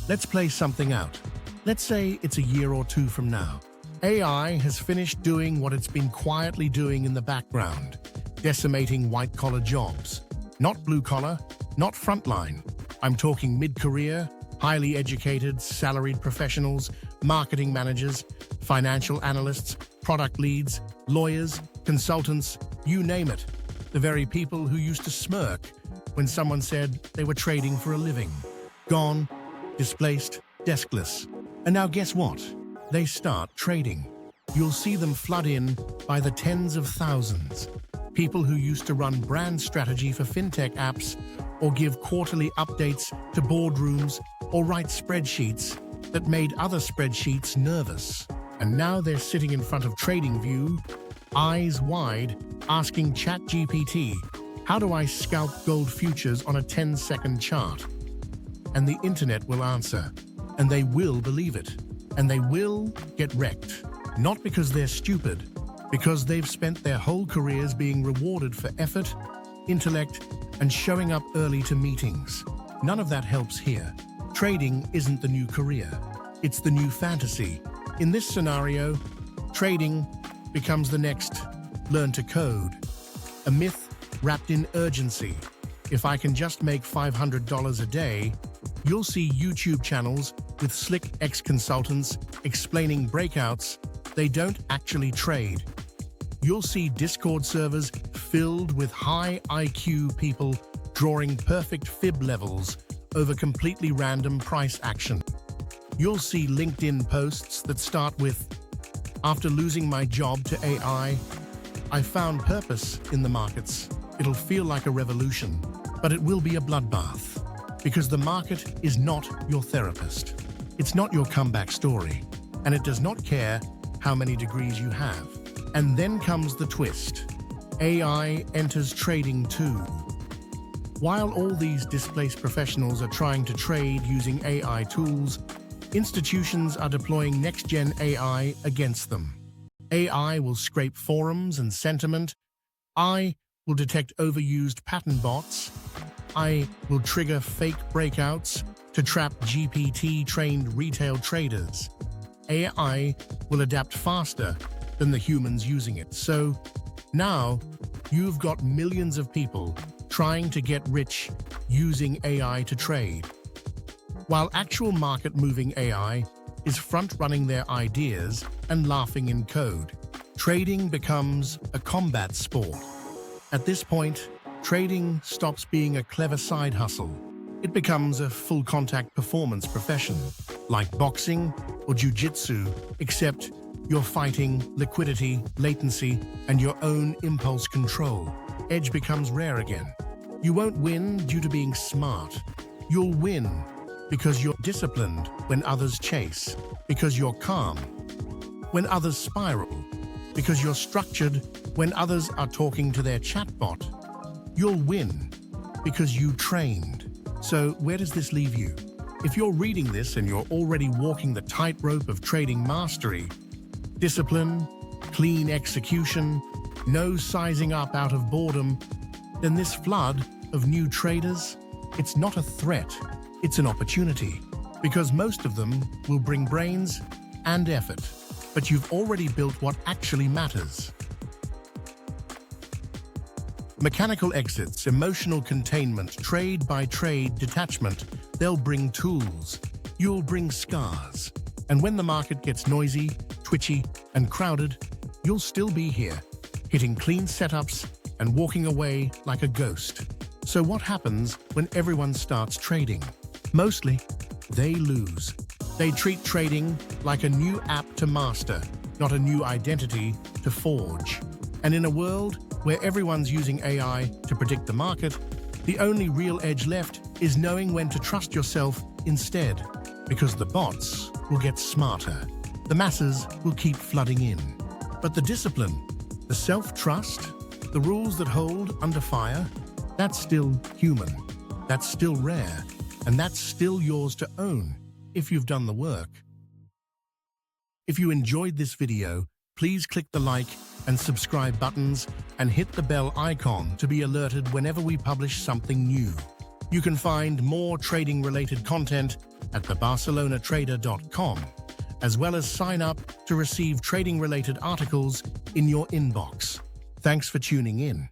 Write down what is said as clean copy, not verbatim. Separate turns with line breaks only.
Let's play something out. Let's say it's a year or two from now. AI has finished doing what it's been quietly doing in the background, decimating white-collar jobs. Not blue-collar, not frontline. I'm talking mid-career, highly educated, salaried professionals, marketing managers, financial analysts, product leads, lawyers, consultants, you name it. The very people who used to smirk when someone said they were trading for a living. Gone, displaced, deskless. And now guess what? They start trading. You'll see them flood in by the tens of thousands. People who used to run brand strategy for fintech apps or give quarterly updates to boardrooms or write spreadsheets that made other spreadsheets nervous. And now they're sitting in front of TradingView, eyes wide, asking ChatGPT, how do I scalp gold futures on a 10-second chart? And the internet will answer, and they will believe it, and they will get wrecked. Not because they're stupid, because they've spent their whole careers being rewarded for effort, intellect, and showing up early to meetings. None of that helps here. Trading isn't the new career. It's the new fantasy. In this scenario, trading becomes the next learn to code. A myth wrapped in urgency. If I can just make $500 a day, you'll see YouTube channels with slick ex-consultants explaining breakouts. They don't actually trade. You'll see Discord servers filled with high IQ people drawing perfect fib levels over completely random price action. You'll see LinkedIn posts that start with, after losing my job to AI, I found purpose in the markets. It'll feel like a revolution, but it will be a bloodbath, because the market is not your therapist. It's not your comeback story, and it does not care how many degrees you have. And then comes the twist. AI enters trading too. While all these displaced professionals are trying to trade using AI tools, institutions are deploying next-gen AI against them. AI will scrape forums and sentiment. I will detect overused pattern bots. I will trigger fake breakouts to trap GPT-trained retail traders. AI will adapt faster than the humans using it. So now you've got millions of people trying to get rich using AI to trade, while actual market-moving AI is front-running their ideas and laughing in code. Trading becomes a combat sport. At this point, trading stops being a clever side hustle. It becomes a full-contact performance profession, like boxing or jiu-jitsu, except you're fighting liquidity, latency, and your own impulse control. Edge becomes rare again. You won't win due to being smart. You'll win because you're disciplined when others chase, because you're calm when others spiral, because you're structured when others are talking to their chatbot. You'll win because you trained. So where does this leave you? If you're reading this and you're already walking the tightrope of trading mastery, discipline, clean execution, no sizing up out of boredom, then this flood of new traders, it's not a threat, it's an opportunity, because most of them will bring brains and effort, but you've already built what actually matters. Mechanical exits, emotional containment, trade-by-trade detachment, they'll bring tools, you'll bring scars. And when the market gets noisy, twitchy, and crowded, you'll still be here, hitting clean setups and walking away like a ghost. So what happens when everyone starts trading? Mostly, they lose. They treat trading like a new app to master, not a new identity to forge. And in a world where everyone's using AI to predict the market, the only real edge left is knowing when to trust yourself instead, because the bots will get smarter. The masses will keep flooding in. But the discipline, the self-trust, the rules that hold under fire, that's still human, that's still rare, and that's still yours to own if you've done the work. If you enjoyed this video, please click the like and subscribe buttons and hit the bell icon to be alerted whenever we publish something new. You can find more trading-related content at thebarcelonatrader.com, as well as sign up to receive trading-related articles in your inbox. Thanks for tuning in.